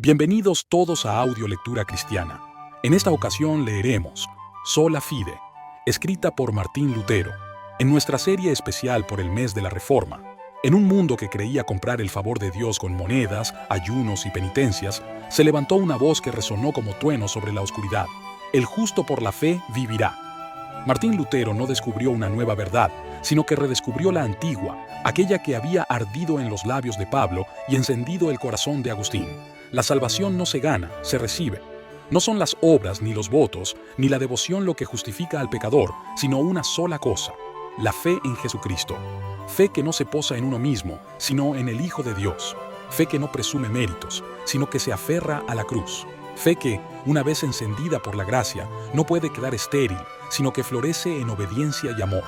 Bienvenidos todos a Audio Lectura Cristiana. En esta ocasión leeremos Sola Fide, escrita por Martín Lutero, en nuestra serie especial por el mes de la Reforma. En un mundo que creía comprar el favor de Dios con monedas, ayunos y penitencias, se levantó una voz que resonó como trueno sobre la oscuridad. El justo por la fe vivirá. Martín Lutero no descubrió una nueva verdad, sino que redescubrió la antigua, aquella que había ardido en los labios de Pablo y encendido el corazón de Agustín. La salvación no se gana, se recibe. No son las obras, ni los votos, ni la devoción lo que justifica al pecador, sino una sola cosa: la fe en Jesucristo. Fe que no se posa en uno mismo, sino en el Hijo de Dios. Fe que no presume méritos, sino que se aferra a la cruz. Fe que, una vez encendida por la gracia, no puede quedar estéril, sino que florece en obediencia y amor.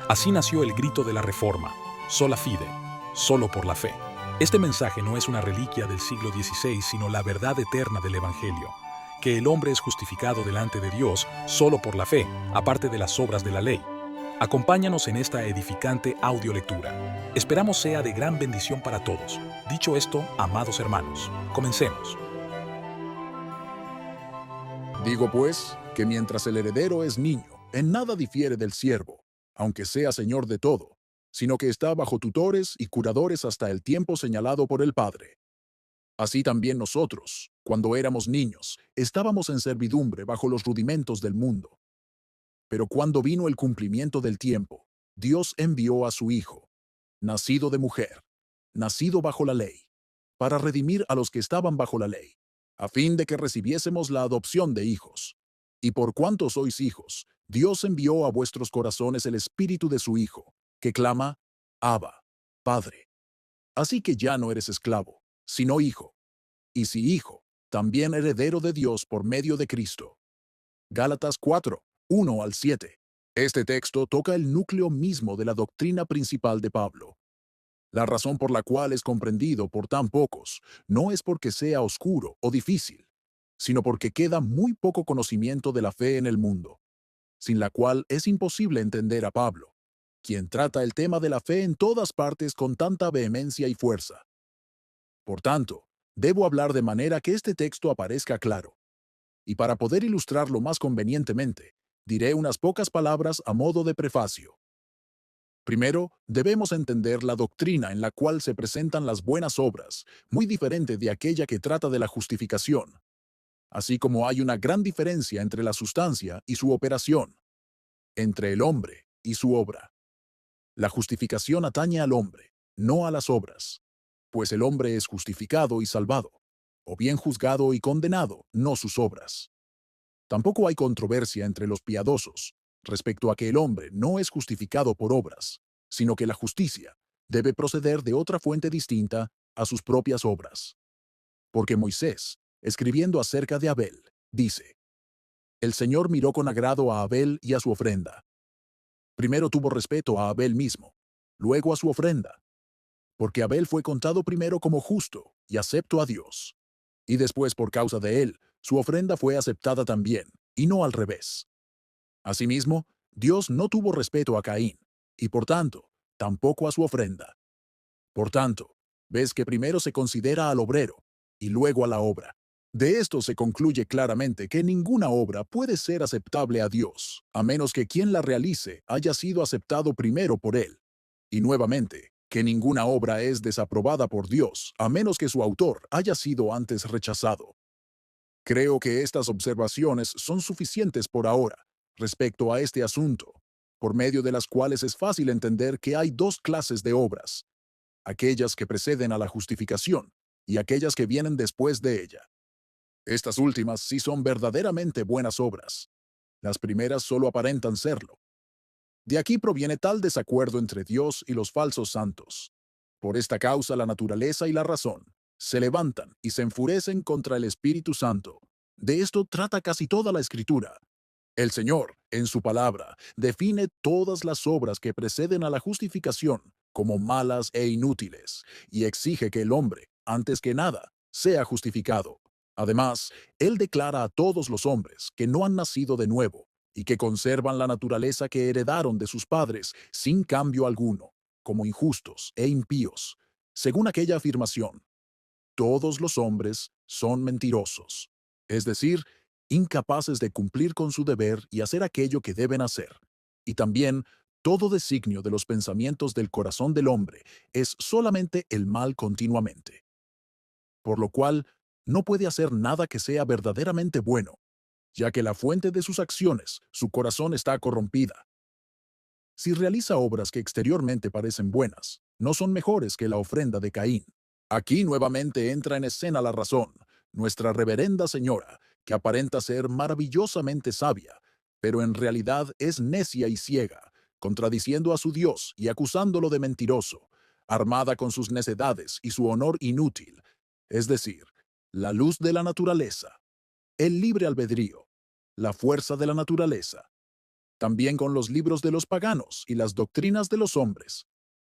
Así nació el grito de la Reforma: Sola Fide, solo por la fe. Este mensaje no es una reliquia del siglo XVI, sino la verdad eterna del Evangelio, que el hombre es justificado delante de Dios solo por la fe, aparte de las obras de la ley. Acompáñanos en esta edificante audiolectura. Esperamos sea de gran bendición para todos. Dicho esto, amados hermanos, comencemos. Digo pues, que mientras el heredero es niño, en nada difiere del siervo, aunque sea señor de todo, sino que está bajo tutores y curadores hasta el tiempo señalado por el Padre. Así también nosotros, cuando éramos niños, estábamos en servidumbre bajo los rudimentos del mundo. Pero cuando vino el cumplimiento del tiempo, Dios envió a su Hijo, nacido de mujer, nacido bajo la ley, para redimir a los que estaban bajo la ley, a fin de que recibiésemos la adopción de hijos. Y por cuanto sois hijos, Dios envió a vuestros corazones el Espíritu de su Hijo, que clama: Abba, Padre. Así que ya no eres esclavo, sino hijo. Y si hijo, también heredero de Dios por medio de Cristo. Gálatas 4, 1 al 7. Este texto toca el núcleo mismo de la doctrina principal de Pablo. La razón por la cual es comprendido por tan pocos no es porque sea oscuro o difícil, sino porque queda muy poco conocimiento de la fe en el mundo, sin la cual es imposible entender a Pablo, quien trata el tema de la fe en todas partes con tanta vehemencia y fuerza. Por tanto, debo hablar de manera que este texto aparezca claro, y para poder ilustrarlo más convenientemente, diré unas pocas palabras a modo de prefacio. Primero, debemos entender la doctrina en la cual se presentan las buenas obras, muy diferente de aquella que trata de la justificación, así como hay una gran diferencia entre la sustancia y su operación, entre el hombre y su obra. La justificación atañe al hombre, no a las obras, pues el hombre es justificado y salvado, o bien juzgado y condenado, no sus obras. Tampoco hay controversia entre los piadosos respecto a que el hombre no es justificado por obras, sino que la justicia debe proceder de otra fuente distinta a sus propias obras. Porque Moisés, escribiendo acerca de Abel, dice: El Señor miró con agrado a Abel y a su ofrenda. Primero tuvo respeto a Abel mismo, luego a su ofrenda, porque Abel fue contado primero como justo y acepto a Dios, y después por causa de él, su ofrenda fue aceptada también, y no al revés. Asimismo, Dios no tuvo respeto a Caín, y por tanto, tampoco a su ofrenda. Por tanto, ves que primero se considera al obrero, y luego a la obra. De esto se concluye claramente que ninguna obra puede ser aceptable a Dios, a menos que quien la realice haya sido aceptado primero por Él. Y nuevamente, que ninguna obra es desaprobada por Dios, a menos que su autor haya sido antes rechazado. Creo que estas observaciones son suficientes por ahora respecto a este asunto, por medio de las cuales es fácil entender que hay dos clases de obras: aquellas que preceden a la justificación y aquellas que vienen después de ella. Estas últimas sí son verdaderamente buenas obras. Las primeras solo aparentan serlo. De aquí proviene tal desacuerdo entre Dios y los falsos santos. Por esta causa la naturaleza y la razón se levantan y se enfurecen contra el Espíritu Santo. De esto trata casi toda la Escritura. El Señor, en su palabra, define todas las obras que preceden a la justificación como malas e inútiles, y exige que el hombre, antes que nada, sea justificado. Además, Él declara a todos los hombres que no han nacido de nuevo y que conservan la naturaleza que heredaron de sus padres sin cambio alguno, como injustos e impíos, según aquella afirmación: todos los hombres son mentirosos, es decir, incapaces de cumplir con su deber y hacer aquello que deben hacer. Y también, todo designio de los pensamientos del corazón del hombre es solamente el mal continuamente, por lo cual no puede hacer nada que sea verdaderamente bueno, ya que la fuente de sus acciones, su corazón, está corrompida. Si realiza obras que exteriormente parecen buenas, no son mejores que la ofrenda de Caín. Aquí nuevamente entra en escena la razón, nuestra reverenda señora, que aparenta ser maravillosamente sabia, pero en realidad es necia y ciega, contradiciendo a su Dios y acusándolo de mentiroso, armada con sus necedades y su honor inútil, es decir, la luz de la naturaleza, el libre albedrío, la fuerza de la naturaleza, también con los libros de los paganos y las doctrinas de los hombres,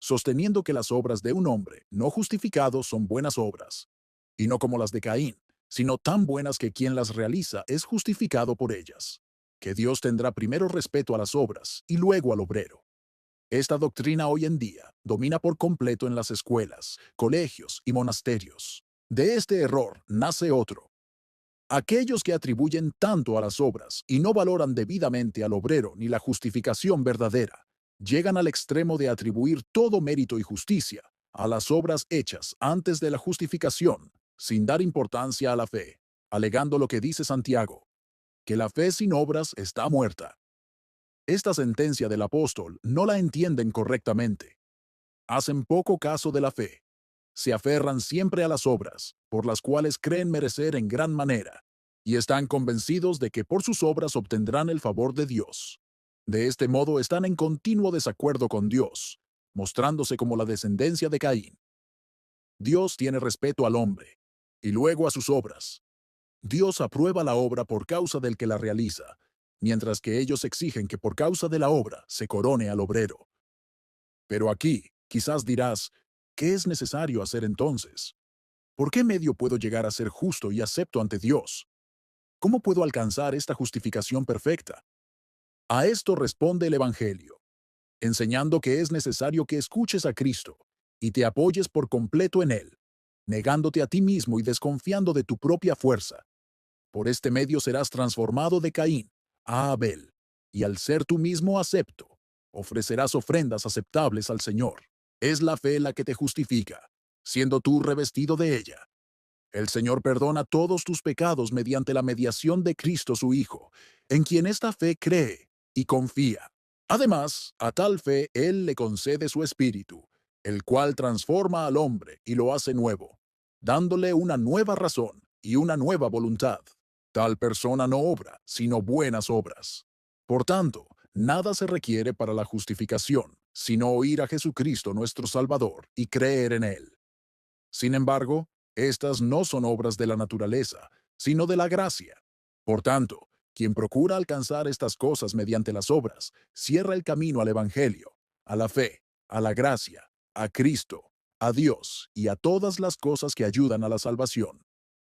sosteniendo que las obras de un hombre no justificado son buenas obras, y no como las de Caín, sino tan buenas que quien las realiza es justificado por ellas, que Dios tendrá primero respeto a las obras y luego al obrero. Esta doctrina hoy en día domina por completo en las escuelas, colegios y monasterios. De este error nace otro. Aquellos que atribuyen tanto a las obras y no valoran debidamente al obrero ni la justificación verdadera, llegan al extremo de atribuir todo mérito y justicia a las obras hechas antes de la justificación, sin dar importancia a la fe, alegando lo que dice Santiago, que la fe sin obras está muerta. Esta sentencia del apóstol no la entienden correctamente. Hacen poco caso de la fe. Se aferran siempre a las obras, por las cuales creen merecer en gran manera, y están convencidos de que por sus obras obtendrán el favor de Dios. De este modo están en continuo desacuerdo con Dios, mostrándose como la descendencia de Caín. Dios tiene respeto al hombre, y luego a sus obras. Dios aprueba la obra por causa del que la realiza, mientras que ellos exigen que por causa de la obra se corone al obrero. Pero aquí, quizás dirás, ¿qué es necesario hacer entonces? ¿Por qué medio puedo llegar a ser justo y acepto ante Dios? ¿Cómo puedo alcanzar esta justificación perfecta? A esto responde el Evangelio, enseñando que es necesario que escuches a Cristo y te apoyes por completo en Él, negándote a ti mismo y desconfiando de tu propia fuerza. Por este medio serás transformado de Caín a Abel, y al ser tú mismo acepto, ofrecerás ofrendas aceptables al Señor. Es la fe la que te justifica, siendo tú revestido de ella. El Señor perdona todos tus pecados mediante la mediación de Cristo su Hijo, en quien esta fe cree y confía. Además, a tal fe Él le concede su Espíritu, el cual transforma al hombre y lo hace nuevo, dándole una nueva razón y una nueva voluntad. Tal persona no obra, sino buenas obras. Por tanto, nada se requiere para la justificación, sino oír a Jesucristo nuestro Salvador y creer en Él. Sin embargo, estas no son obras de la naturaleza, sino de la gracia. Por tanto, quien procura alcanzar estas cosas mediante las obras, cierra el camino al Evangelio, a la fe, a la gracia, a Cristo, a Dios y a todas las cosas que ayudan a la salvación.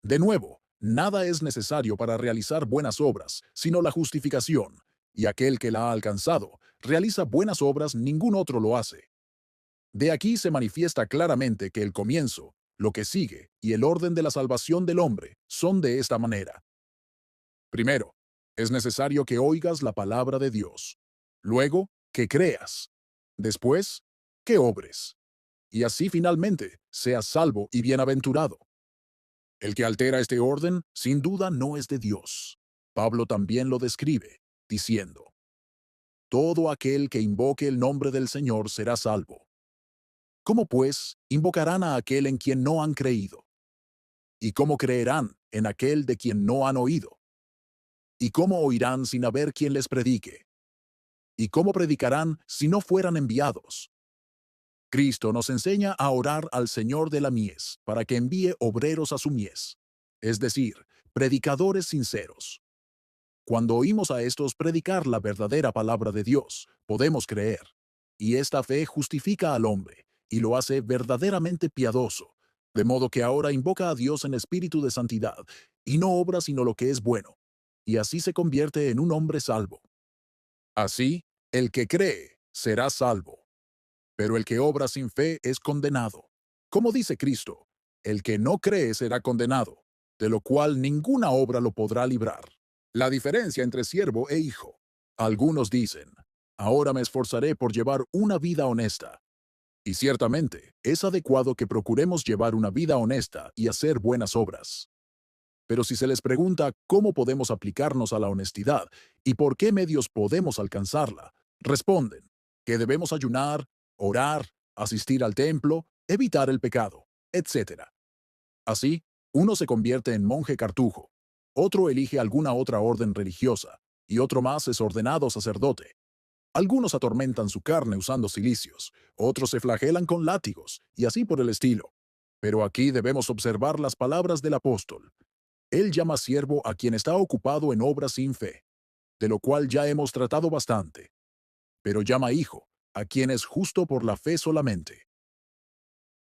De nuevo, nada es necesario para realizar buenas obras, sino la justificación, y aquel que la ha alcanzado realiza buenas obras, ningún otro lo hace. De aquí se manifiesta claramente que el comienzo, lo que sigue y el orden de la salvación del hombre son de esta manera. Primero, es necesario que oigas la palabra de Dios. Luego, que creas. Después, que obres. Y así finalmente seas salvo y bienaventurado. El que altera este orden, sin duda, no es de Dios. Pablo también lo describe, diciendo, todo aquel que invoque el nombre del Señor será salvo. ¿Cómo pues invocarán a aquel en quien no han creído? ¿Y cómo creerán en aquel de quien no han oído? ¿Y cómo oirán sin haber quien les predique? ¿Y cómo predicarán si no fueran enviados? Cristo nos enseña a orar al Señor de la mies para que envíe obreros a su mies, es decir, predicadores sinceros. Cuando oímos a estos predicar la verdadera palabra de Dios, podemos creer, y esta fe justifica al hombre y lo hace verdaderamente piadoso, de modo que ahora invoca a Dios en espíritu de santidad y no obra sino lo que es bueno, y así se convierte en un hombre salvo. Así, el que cree será salvo, pero el que obra sin fe es condenado. Como dice Cristo, el que no cree será condenado. de lo cual ninguna obra lo podrá librar. La diferencia entre siervo e hijo. Algunos dicen, ahora me esforzaré por llevar una vida honesta. Y ciertamente, es adecuado que procuremos llevar una vida honesta y hacer buenas obras. Pero si se les pregunta cómo podemos aplicarnos a la honestidad y por qué medios podemos alcanzarla, responden que debemos ayunar, orar, asistir al templo, evitar el pecado, etc. Así, uno se convierte en monje cartujo, otro elige alguna otra orden religiosa, y otro más es ordenado sacerdote. Algunos atormentan su carne usando cilicios, otros se flagelan con látigos, y así por el estilo. Pero aquí debemos observar las palabras del apóstol. Él llama siervo a quien está ocupado en obras sin fe, de lo cual ya hemos tratado bastante. Pero llama hijo a quien es justo por la fe solamente.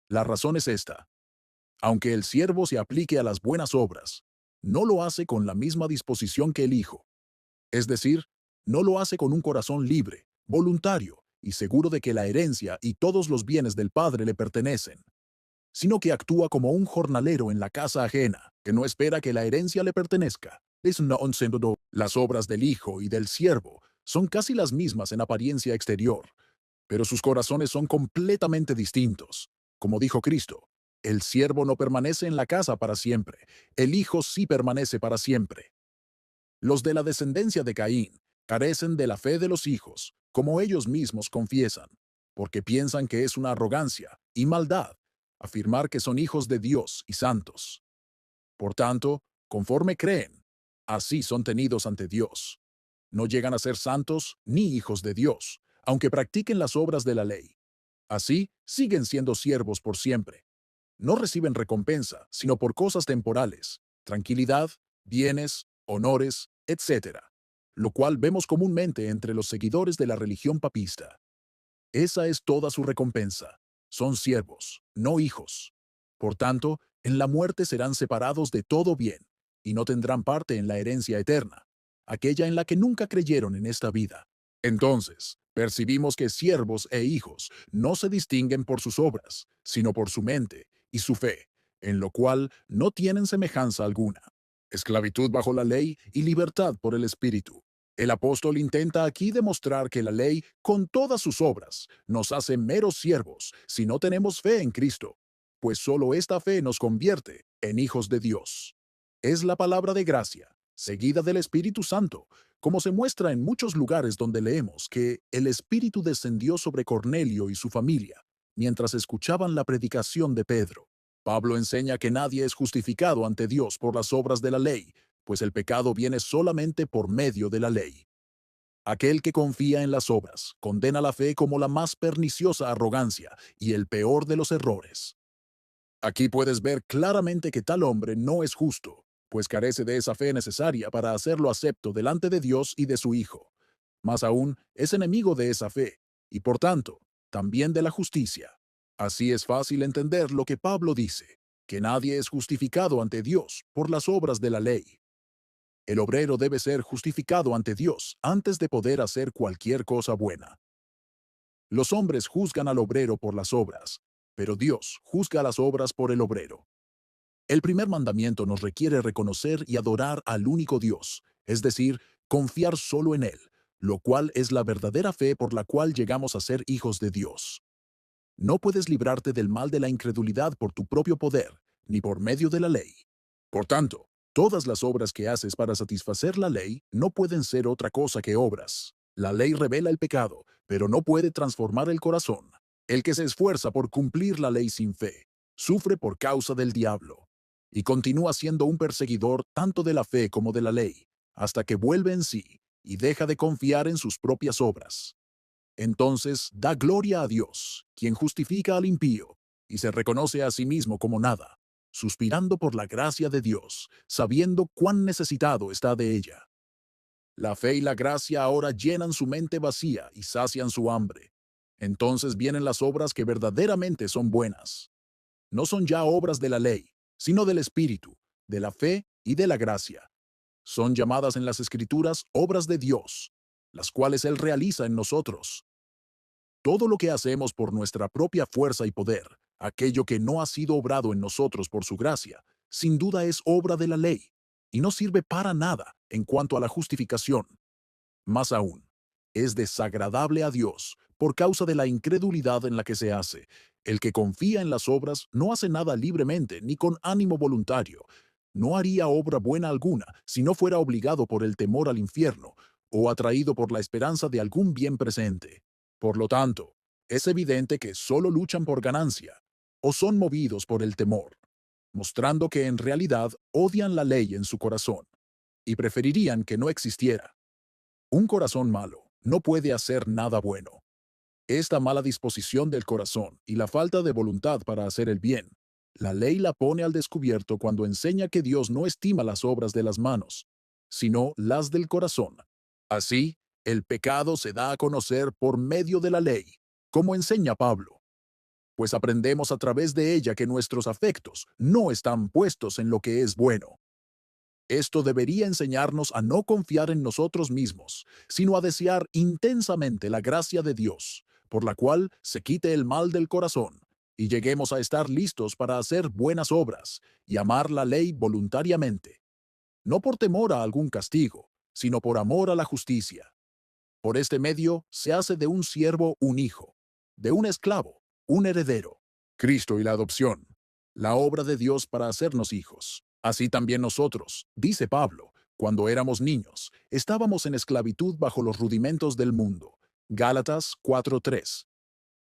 La razón es esta. Aunque el siervo se aplique a las buenas obras, no lo hace con la misma disposición que el hijo. Es decir, no lo hace con un corazón libre, voluntario y seguro de que la herencia y todos los bienes del Padre le pertenecen, sino que actúa como un jornalero en la casa ajena, que no espera que la herencia le pertenezca. Las obras del hijo y del siervo son casi las mismas en apariencia exterior, pero sus corazones son completamente distintos. Como dijo Cristo, el siervo no permanece en la casa para siempre, el hijo sí permanece para siempre. Los de la descendencia de Caín carecen de la fe de los hijos, como ellos mismos confiesan, porque piensan que es una arrogancia y maldad afirmar que son hijos de Dios y santos. Por tanto, conforme creen, así son tenidos ante Dios. No llegan a ser santos ni hijos de Dios, aunque practiquen las obras de la ley. Así, siguen siendo siervos por siempre. No reciben recompensa, sino por cosas temporales, tranquilidad, bienes, honores, etc., lo cual vemos comúnmente entre los seguidores de la religión papista. Esa es toda su recompensa. Son siervos, no hijos. Por tanto, en la muerte serán separados de todo bien, y no tendrán parte en la herencia eterna, aquella en la que nunca creyeron en esta vida. Entonces, percibimos que siervos e hijos no se distinguen por sus obras, sino por su mente y su fe, en lo cual no tienen semejanza alguna. Esclavitud bajo la ley y libertad por el Espíritu. El apóstol intenta aquí demostrar que la ley, con todas sus obras, nos hace meros siervos si no tenemos fe en Cristo, pues solo esta fe nos convierte en hijos de Dios. Es la palabra de gracia, seguida del Espíritu Santo, como se muestra en muchos lugares donde leemos que el Espíritu descendió sobre Cornelio y su familia, mientras escuchaban la predicación de Pedro. Pablo enseña que nadie es justificado ante Dios por las obras de la ley, pues el pecado viene solamente por medio de la ley. Aquel que confía en las obras condena la fe como la más perniciosa arrogancia y el peor de los errores. Aquí puedes ver claramente que tal hombre no es justo, pues carece de esa fe necesaria para hacerlo acepto delante de Dios y de su Hijo. Más aún, es enemigo de esa fe, y por tanto, también de la justicia. Así es fácil entender lo que Pablo dice, que nadie es justificado ante Dios por las obras de la ley. El obrero debe ser justificado ante Dios antes de poder hacer cualquier cosa buena. Los hombres juzgan al obrero por las obras, pero Dios juzga las obras por el obrero. El primer mandamiento nos requiere reconocer y adorar al único Dios, es decir, confiar solo en Él, lo cual es la verdadera fe por la cual llegamos a ser hijos de Dios. No puedes librarte del mal de la incredulidad por tu propio poder, ni por medio de la ley. Por tanto, todas las obras que haces para satisfacer la ley no pueden ser otra cosa que obras. La ley revela el pecado, pero no puede transformar el corazón. El que se esfuerza por cumplir la ley sin fe, sufre por causa del diablo, y continúa siendo un perseguidor tanto de la fe como de la ley, hasta que vuelve en sí y deja de confiar en sus propias obras. Entonces da gloria a Dios, quien justifica al impío, y se reconoce a sí mismo como nada, suspirando por la gracia de Dios, sabiendo cuán necesitado está de ella. La fe y la gracia ahora llenan su mente vacía y sacian su hambre. Entonces vienen las obras que verdaderamente son buenas. No son ya obras de la ley, sino del Espíritu, de la fe y de la gracia. Son llamadas en las Escrituras obras de Dios, las cuales Él realiza en nosotros. Todo lo que hacemos por nuestra propia fuerza y poder, aquello que no ha sido obrado en nosotros por su gracia, sin duda es obra de la ley, y no sirve para nada en cuanto a la justificación. Más aún, es desagradable a Dios por causa de la incredulidad en la que se hace. El que confía en las obras no hace nada libremente ni con ánimo voluntario. No haría obra buena alguna si no fuera obligado por el temor al infierno o atraído por la esperanza de algún bien presente. Por lo tanto, es evidente que solo luchan por ganancia o son movidos por el temor, mostrando que en realidad odian la ley en su corazón y preferirían que no existiera. Un corazón malo no puede hacer nada bueno. Esta mala disposición del corazón y la falta de voluntad para hacer el bien, la ley la pone al descubierto cuando enseña que Dios no estima las obras de las manos, sino las del corazón. Así, el pecado se da a conocer por medio de la ley, como enseña Pablo, pues aprendemos a través de ella que nuestros afectos no están puestos en lo que es bueno. Esto debería enseñarnos a no confiar en nosotros mismos, sino a desear intensamente la gracia de Dios, por la cual se quite el mal del corazón, y lleguemos a estar listos para hacer buenas obras y amar la ley voluntariamente, no por temor a algún castigo, sino por amor a la justicia. Por este medio se hace de un siervo un hijo, de un esclavo un heredero. Cristo y la adopción, la obra de Dios para hacernos hijos. Así también nosotros, dice Pablo, cuando éramos niños, estábamos en esclavitud bajo los rudimentos del mundo. Gálatas 4:3.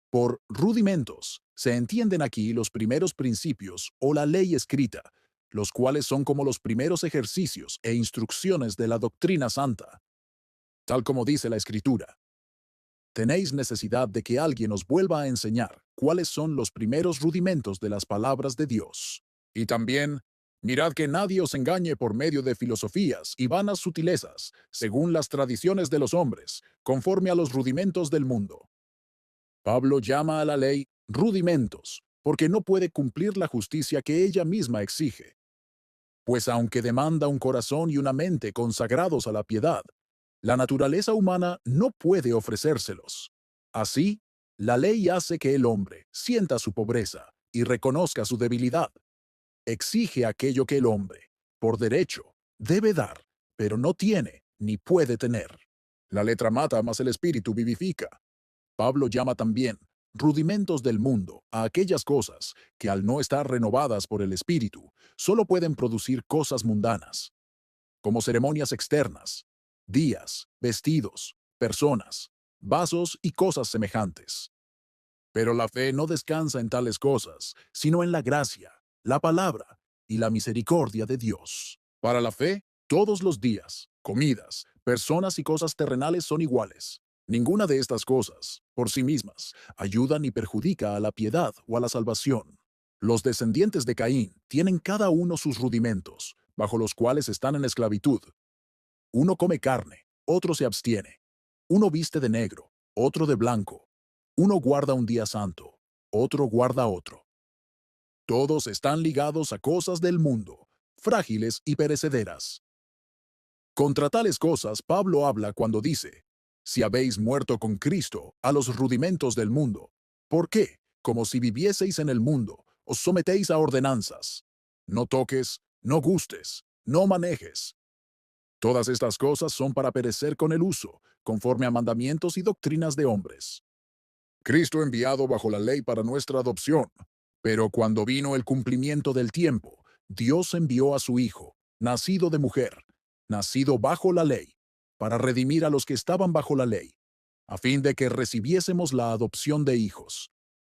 Por rudimentos se entienden aquí los primeros principios o la ley escrita, los cuales son como los primeros ejercicios e instrucciones de la doctrina santa. Tal como dice la Escritura, tenéis necesidad de que alguien os vuelva a enseñar cuáles son los primeros rudimentos de las palabras de Dios. Y también, mirad que nadie os engañe por medio de filosofías y vanas sutilezas, según las tradiciones de los hombres, conforme a los rudimentos del mundo. Pablo llama a la ley rudimentos, porque no puede cumplir la justicia que ella misma exige. Pues aunque demanda un corazón y una mente consagrados a la piedad, la naturaleza humana no puede ofrecérselos. Así, la ley hace que el hombre sienta su pobreza y reconozca su debilidad. Exige aquello que el hombre, por derecho, debe dar, pero no tiene ni puede tener. La letra mata, mas el espíritu vivifica. Pablo llama también rudimentos del mundo a aquellas cosas que al no estar renovadas por el espíritu, solo pueden producir cosas mundanas, como ceremonias externas, días, vestidos, personas, vasos y cosas semejantes. Pero la fe no descansa en tales cosas, sino en la gracia, la palabra y la misericordia de Dios. Para la fe, todos los días, comidas, personas y cosas terrenales son iguales. Ninguna de estas cosas, por sí mismas, ayuda ni perjudica a la piedad o a la salvación. Los descendientes de Caín tienen cada uno sus rudimentos, bajo los cuales están en esclavitud. Uno come carne, otro se abstiene. Uno viste de negro, otro de blanco. Uno guarda un día santo, otro guarda otro. Todos están ligados a cosas del mundo, frágiles y perecederas. Contra tales cosas Pablo habla cuando dice, si habéis muerto con Cristo a los rudimentos del mundo, ¿por qué, como si vivieseis en el mundo, os sometéis a ordenanzas? No toques, no gustes, no manejes. Todas estas cosas son para perecer con el uso, conforme a mandamientos y doctrinas de hombres. Cristo enviado bajo la ley para nuestra adopción, pero cuando vino el cumplimiento del tiempo, Dios envió a su Hijo, nacido de mujer, nacido bajo la ley, para redimir a los que estaban bajo la ley, a fin de que recibiésemos la adopción de hijos.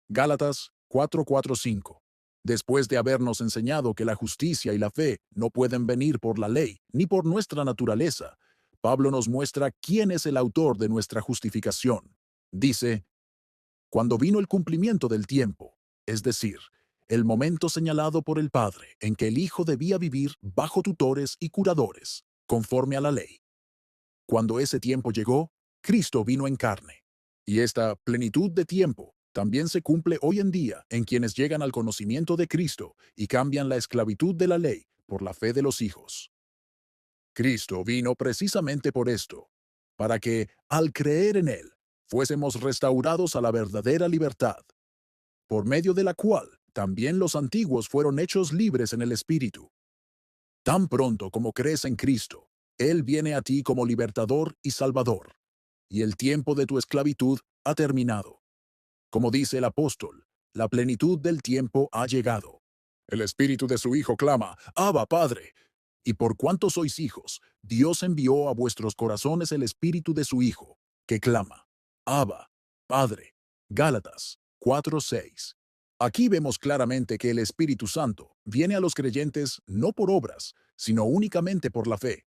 Gálatas 4:4-5. Después de habernos enseñado que la justicia y la fe no pueden venir por la ley ni por nuestra naturaleza, Pablo nos muestra quién es el autor de nuestra justificación. Dice, cuando vino el cumplimiento del tiempo, es decir, el momento señalado por el Padre en que el Hijo debía vivir bajo tutores y curadores, conforme a la ley. Cuando ese tiempo llegó, Cristo vino en carne. Y esta plenitud de tiempo también se cumple hoy en día en quienes llegan al conocimiento de Cristo y cambian la esclavitud de la ley por la fe de los hijos. Cristo vino precisamente por esto, para que, al creer en Él, fuésemos restaurados a la verdadera libertad, por medio de la cual también los antiguos fueron hechos libres en el Espíritu. Tan pronto como crees en Cristo, Él viene a ti como libertador y salvador, y el tiempo de tu esclavitud ha terminado. Como dice el apóstol, la plenitud del tiempo ha llegado. El Espíritu de su Hijo clama, Abba, Padre. Y por cuanto sois hijos, Dios envió a vuestros corazones el Espíritu de su Hijo, que clama, Abba, Padre. Gálatas 4:6. Aquí vemos claramente que el Espíritu Santo viene a los creyentes no por obras, sino únicamente por la fe.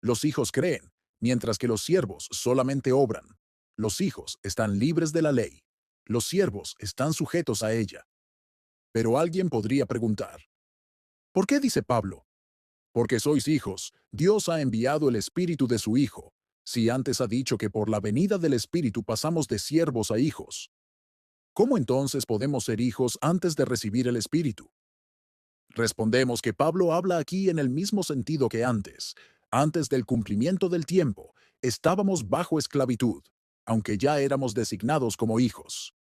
Los hijos creen, mientras que los siervos solamente obran. Los hijos están libres de la ley. Los siervos están sujetos a ella. Pero alguien podría preguntar, ¿por qué dice Pablo? Porque sois hijos, Dios ha enviado el Espíritu de su Hijo, si antes ha dicho que por la venida del Espíritu pasamos de siervos a hijos. ¿Cómo entonces podemos ser hijos antes de recibir el Espíritu? Respondemos que Pablo habla aquí en el mismo sentido que antes. Antes del cumplimiento del tiempo, estábamos bajo esclavitud, aunque ya éramos designados como hijos.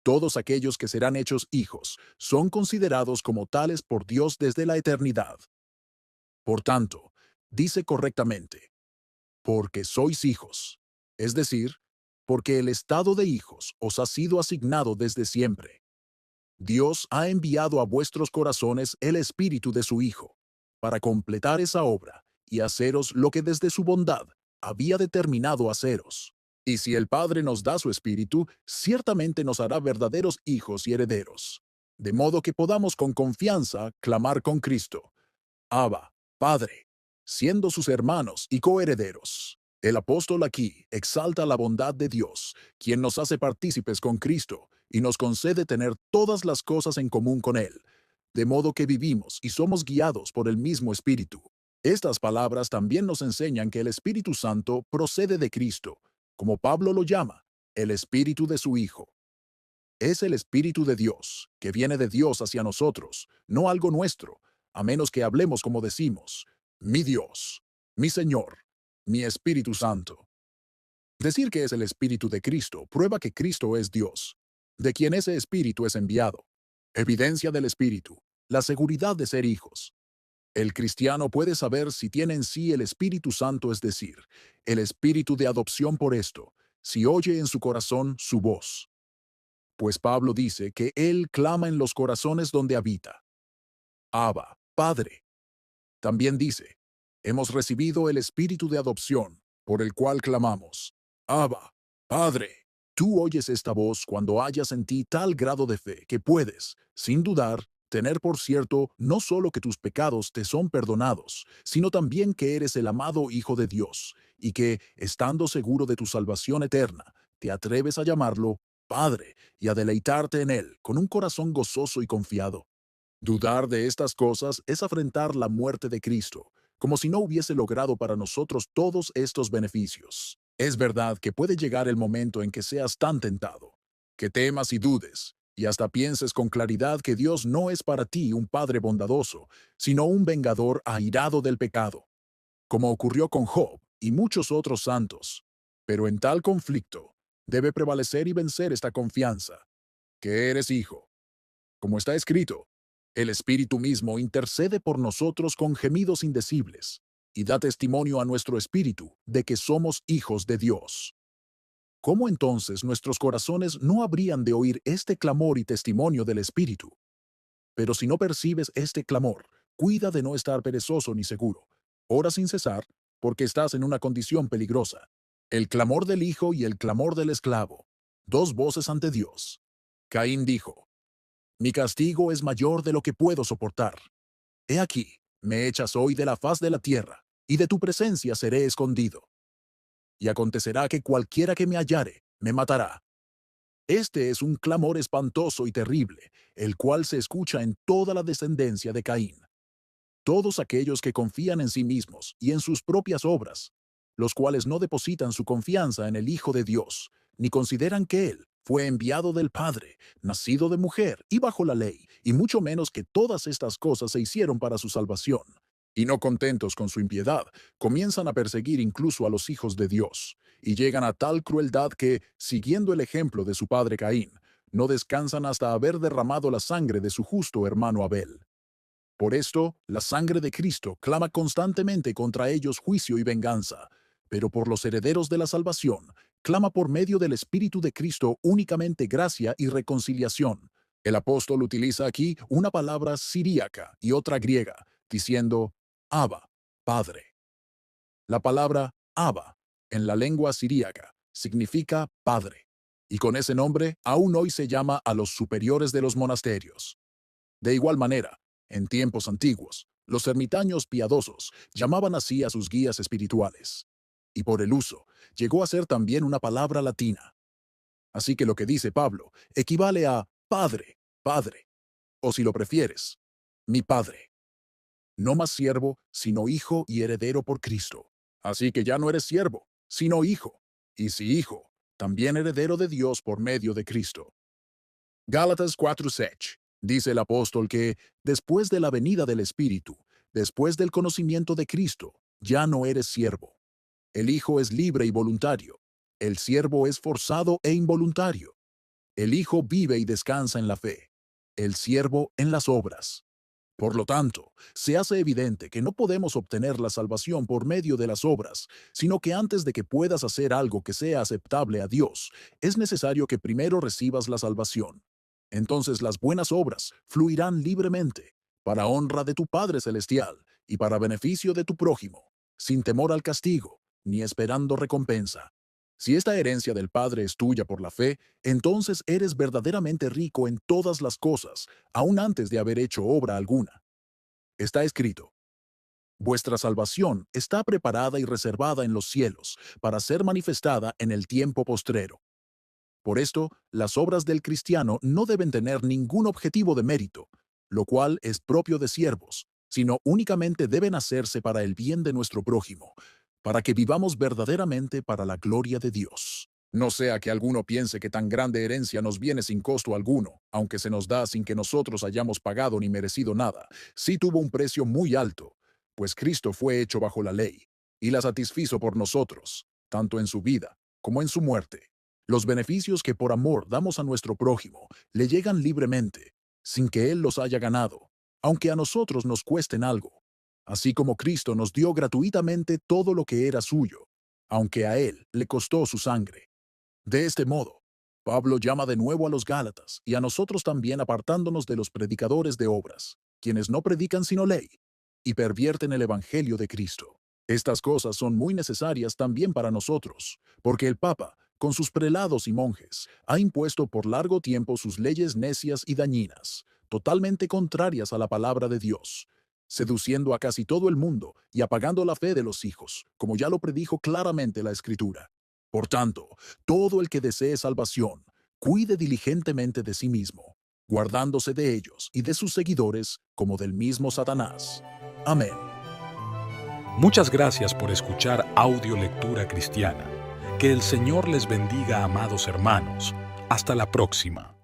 Todos aquellos que serán hechos hijos son considerados como tales por Dios desde la eternidad. Por tanto, dice correctamente, porque sois hijos, es decir, porque el estado de hijos os ha sido asignado desde siempre. Dios ha enviado a vuestros corazones el Espíritu de su Hijo, para completar esa obra y haceros lo que desde su bondad había determinado haceros. Y si el Padre nos da su Espíritu, ciertamente nos hará verdaderos hijos y herederos, de modo que podamos con confianza clamar con Cristo, Abba, Padre, siendo sus hermanos y coherederos. El apóstol aquí exalta la bondad de Dios, quien nos hace partícipes con Cristo y nos concede tener todas las cosas en común con Él, de modo que vivimos y somos guiados por el mismo Espíritu. Estas palabras también nos enseñan que el Espíritu Santo procede de Cristo, como Pablo lo llama, el Espíritu de su Hijo. Es el Espíritu de Dios, que viene de Dios hacia nosotros, no algo nuestro, a menos que hablemos como decimos, mi Dios, mi Señor, mi Espíritu Santo. Decir que es el Espíritu de Cristo prueba que Cristo es Dios, de quien ese Espíritu es enviado. Evidencia del Espíritu, la seguridad de ser hijos. El cristiano puede saber si tiene en sí el Espíritu Santo, es decir, el Espíritu de adopción por esto, si oye en su corazón su voz. Pues Pablo dice que Él clama en los corazones donde habita. Abba, Padre. También dice, hemos recibido el Espíritu de adopción, por el cual clamamos, Abba, Padre. Tú oyes esta voz cuando hayas en ti tal grado de fe que puedes, sin dudar, tener por cierto no solo que tus pecados te son perdonados, sino también que eres el amado Hijo de Dios, y que, estando seguro de tu salvación eterna, te atreves a llamarlo Padre y a deleitarte en Él con un corazón gozoso y confiado. Dudar de estas cosas es afrentar la muerte de Cristo, como si no hubiese logrado para nosotros todos estos beneficios. Es verdad que puede llegar el momento en que seas tan tentado, que temas y dudes, y hasta pienses con claridad que Dios no es para ti un Padre bondadoso, sino un vengador airado del pecado, como ocurrió con Job y muchos otros santos. Pero en tal conflicto, debe prevalecer y vencer esta confianza, que eres hijo. Como está escrito, el Espíritu mismo intercede por nosotros con gemidos indecibles y da testimonio a nuestro espíritu de que somos hijos de Dios. ¿Cómo entonces nuestros corazones no habrían de oír este clamor y testimonio del Espíritu? Pero si no percibes este clamor, cuida de no estar perezoso ni seguro. Ora sin cesar, porque estás en una condición peligrosa. El clamor del hijo y el clamor del esclavo. Dos voces ante Dios. Caín dijo, mi castigo es mayor de lo que puedo soportar. He aquí, me echas hoy de la faz de la tierra, y de tu presencia seré escondido. Y acontecerá que cualquiera que me hallare, me matará. Este es un clamor espantoso y terrible, el cual se escucha en toda la descendencia de Caín. Todos aquellos que confían en sí mismos y en sus propias obras, los cuales no depositan su confianza en el Hijo de Dios, ni consideran que Él fue enviado del Padre, nacido de mujer y bajo la ley, y mucho menos que todas estas cosas se hicieron para su salvación. Y no contentos con su impiedad, comienzan a perseguir incluso a los hijos de Dios, y llegan a tal crueldad que, siguiendo el ejemplo de su padre Caín, no descansan hasta haber derramado la sangre de su justo hermano Abel. Por esto, la sangre de Cristo clama constantemente contra ellos juicio y venganza, pero por los herederos de la salvación, clama por medio del Espíritu de Cristo únicamente gracia y reconciliación. El apóstol utiliza aquí una palabra siríaca y otra griega, diciendo Abba, Padre. La palabra Abba, en la lengua siríaca, significa Padre, y con ese nombre aún hoy se llama a los superiores de los monasterios. De igual manera, en tiempos antiguos, los ermitaños piadosos llamaban así a sus guías espirituales, y por el uso llegó a ser también una palabra latina. Así que lo que dice Pablo equivale a Padre, Padre, o si lo prefieres, mi Padre. No más siervo, sino hijo y heredero por Cristo. Así que ya no eres siervo, sino hijo, y si hijo, también heredero de Dios por medio de Cristo. Gálatas 4:6 dice el apóstol que, después de la venida del Espíritu, después del conocimiento de Cristo, ya no eres siervo. El Hijo es libre y voluntario. El siervo es forzado e involuntario. El Hijo vive y descansa en la fe. El siervo en las obras. Por lo tanto, se hace evidente que no podemos obtener la salvación por medio de las obras, sino que antes de que puedas hacer algo que sea aceptable a Dios, es necesario que primero recibas la salvación. Entonces las buenas obras fluirán libremente, para honra de tu Padre Celestial y para beneficio de tu prójimo, sin temor al castigo, ni esperando recompensa. Si esta herencia del Padre es tuya por la fe, entonces eres verdaderamente rico en todas las cosas, aún antes de haber hecho obra alguna. Está escrito: vuestra salvación está preparada y reservada en los cielos, para ser manifestada en el tiempo postrero. Por esto, las obras del cristiano no deben tener ningún objetivo de mérito, lo cual es propio de siervos, sino únicamente deben hacerse para el bien de nuestro prójimo, para que vivamos verdaderamente para la gloria de Dios. No sea que alguno piense que tan grande herencia nos viene sin costo alguno, aunque se nos da sin que nosotros hayamos pagado ni merecido nada. Sí tuvo un precio muy alto, pues Cristo fue hecho bajo la ley, y la satisfizo por nosotros, tanto en su vida como en su muerte. Los beneficios que por amor damos a nuestro prójimo le llegan libremente, sin que Él los haya ganado, aunque a nosotros nos cuesten algo, así como Cristo nos dio gratuitamente todo lo que era suyo, aunque a Él le costó su sangre. De este modo, Pablo llama de nuevo a los Gálatas y a nosotros también apartándonos de los predicadores de obras, quienes no predican sino ley, y pervierten el Evangelio de Cristo. Estas cosas son muy necesarias también para nosotros, porque el Papa, con sus prelados y monjes, ha impuesto por largo tiempo sus leyes necias y dañinas, totalmente contrarias a la palabra de Dios, seduciendo a casi todo el mundo y apagando la fe de los hijos, como ya lo predijo claramente la Escritura. Por tanto, todo el que desee salvación, cuide diligentemente de sí mismo, guardándose de ellos y de sus seguidores como del mismo Satanás. Amén. Muchas gracias por escuchar Audio Lectura Cristiana. Que el Señor les bendiga, amados hermanos. Hasta la próxima.